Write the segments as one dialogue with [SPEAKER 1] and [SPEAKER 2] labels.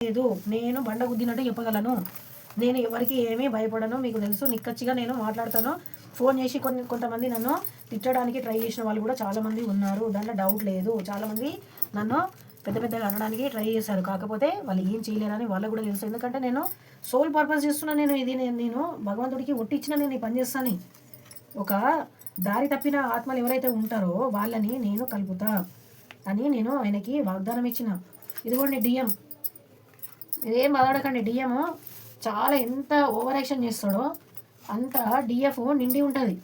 [SPEAKER 1] లేదు. నేను బండ గుద్దినట్టు చెప్పగలను. నేను ఎవరికి ఏమీ భయపడను. మీకు తెలుసు, నిక్కచ్చిగా నేను మాట్లాడతాను. ఫోన్ చేసి కొంతమంది నన్ను తిట్టడానికి ట్రై చేసిన వాళ్ళు కూడా చాలామంది ఉన్నారు. దాంట్లో డౌట్ లేదు. చాలామంది నన్ను పెద్దగా అనడానికి ట్రై చేశారు. కాకపోతే వాళ్ళు ఏం చేయలేరని వాళ్ళకు కూడా తెలుసు. ఎందుకంటే నేను సోల్ పర్పస్ చేస్తున్నా. నేను భగవంతుడికి ఒట్టిచ్చిన నేను ఈ పని చేస్తాను. ఒక దారి తప్పిన ఆత్మలు ఎవరైతే ఉంటారో వాళ్ళని నేను కలుపుతా అని నేను ఆయనకి వాగ్దానం ఇచ్చిన. ఇదిగోండి డిఎం, ఇదేం బాధపడకండి. డిఎం చాలా ఎంత ఓవర్ యాక్షన్ చేస్తాడో అంత డిఎఫ్ నిండి ఉంటుంది.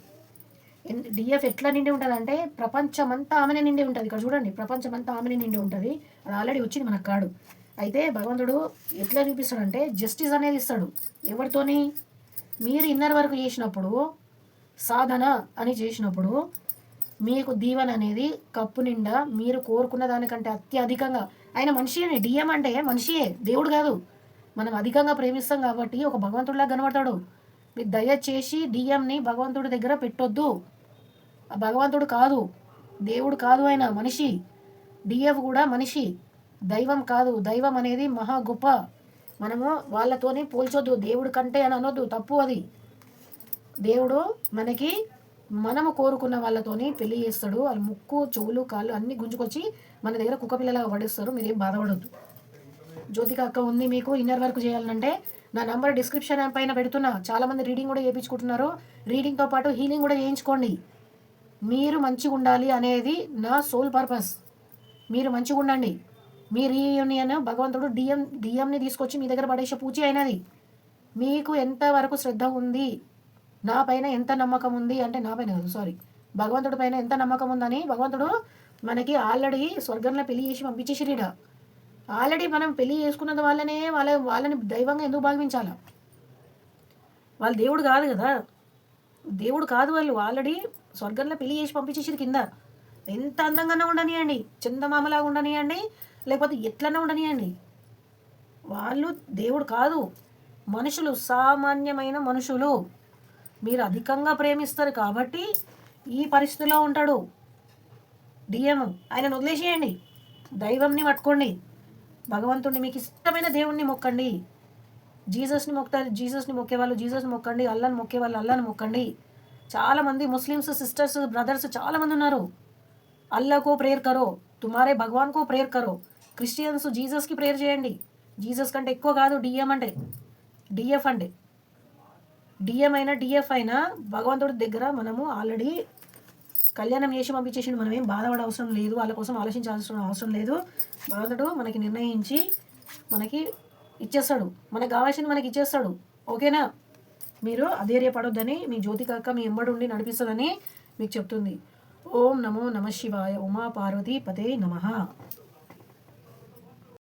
[SPEAKER 1] డిఎఫ్ ఎట్లా నిండి ఉంటుంది అంటే ప్రపంచమంతా ఆమెనే నిండి ఉంటుంది. ఇక్కడ చూడండి, ప్రపంచమంతా ఆమెనే నిండి ఉంటుంది. అది ఆల్రెడీ వచ్చింది మనకు కాడు. అయితే భగవంతుడు ఎట్లా చూపిస్తాడంటే జస్టిస్ అనేది ఇస్తాడు. ఎవరితోని? మీరు ఇన్నర్ వరకు చేసినప్పుడు, సాధన అని చేసినప్పుడు మీకు దీవెన అనేది కప్పు నిండా మీరు కోరుకున్న దానికంటే అత్యధికంగా. ఆయన మనిషి అని, డిఎం అంటే మనిషియే, దేవుడు కాదు. మనం అధికంగా ప్రేమిస్తాం కాబట్టి ఒక భగవంతుడిలా కనబడతాడు. మీరు దయచేసి డిఎంని భగవంతుడి దగ్గర పెట్టొద్దు. భగవంతుడు కాదు, దేవుడు కాదు, ఆయన మనిషి. డిఎఫ్ కూడా మనిషి, దైవం కాదు. దైవం అనేది మహా గొప్ప. మనము వాళ్ళతోని పోల్చొద్దు. దేవుడు కంటే అని అనొద్దు, తప్పు అది. దేవుడు మనము కోరుకున్న వాళ్ళతోని పెళ్లి చేస్తాడు. వాళ్ళు ముక్కు, చెవులు, కాళ్ళు అన్నీ గుంజుకొచ్చి మన దగ్గర కుక్క పిల్లలాగా పడేస్తారు. మీరేం బాధపడొద్దు. జ్యోతిక అక్క ఉంది, మీకు ఇన్నర్ వర్క్ చేయాలంటే నా నంబర్ డిస్క్రిప్షన్ పైన పెడుతున్నా. చాలామంది రీడింగ్ కూడా చేయించుకుంటున్నారు. రీడింగ్తో పాటు హీలింగ్ కూడా చేయించుకోండి. మీరు మంచిగా ఉండాలి అనేది నా సోల్ పర్పస్. మీరు మంచిగా ఉండండి. మీ రీయూనియన్ భగవంతుడు డిఎంని తీసుకొచ్చి మీ దగ్గర పడేసే పూచి అయినది. మీకు ఎంతవరకు శ్రద్ధ ఉంది, నా పైన ఎంత నమ్మకం ఉంది అంటే, నా పైన కాదు, సారీ, భగవంతుడి పైన ఎంత నమ్మకం ఉందని భగవంతుడు మనకి ఆల్రెడీ స్వర్గంలో పెళ్లి చేసి పంపించేసిరీడ. ఆల్రెడీ మనం పెళ్లి చేసుకున్నది వాళ్ళని దైవంగా ఎందుకు భావించాలా? వాళ్ళు దేవుడు కాదు కదా, దేవుడు కాదు. వాళ్ళు ఆల్రెడీ స్వర్గంలో పెళ్లి చేసి పంపించేసిరు కింద. ఎంత అందంగానే ఉండనియండి, చందమామలాగా ఉండనియండి, లేకపోతే ఎట్లన్నా ఉండనియండి, వాళ్ళు దేవుడు కాదు. మనుషులు, సామాన్యమైన మనుషులు. మీరు అధికంగా ప్రేమిస్తారు కాబట్టి ఈ పరిస్థితిలో ఉంటాడు డిఎం. ఆయనను వదిలేసేయండి, దైవంని పట్టుకోండి. భగవంతుడిని, మీకు ఇష్టమైన దేవుణ్ణి మొక్కండి. జీసస్ని మొక్కేవాళ్ళు జీసస్ని మొక్కండి. అల్లాని మొక్కేవాళ్ళు అల్లాని మొక్కండి. చాలామంది ముస్లిమ్స్ సిస్టర్స్, బ్రదర్స్ చాలామంది ఉన్నారు. అల్లాకో ప్రేయర్ కరో, తుమారే భగవాన్కో ప్రేయర్ కరో. క్రిస్టియన్స్ జీసస్కి ప్రేయర్ చేయండి. జీసస్ కంటే ఎక్కువ కాదు డిఎం అంటే, డిఎఫ్ అంటే. డిఎం అయినా డిఎఫ్ అయినా భగవంతుడి దగ్గర మనము ఆల్రెడీ కళ్యాణం చేసి పంపించేసి మనం ఏం బాధపడే అవసరం లేదు. వాళ్ళ కోసం ఆలోచించాల్సిన అవసరం లేదు. భగవంతుడు మనకి నిర్ణయించి మనకి ఇచ్చేస్తాడు. మనకు కావాల్సింది మనకి ఇచ్చేస్తాడు. ఓకేనా? మీరు అధైర్యపడొద్దని మీ జ్యోతిక అక్క మీ ఎంబడి ఉండి నడిపిస్తుందని మీకు చెప్తుంది. ఓం నమో నమ శివాయ. ఉమా పార్వతీ పతే నమః.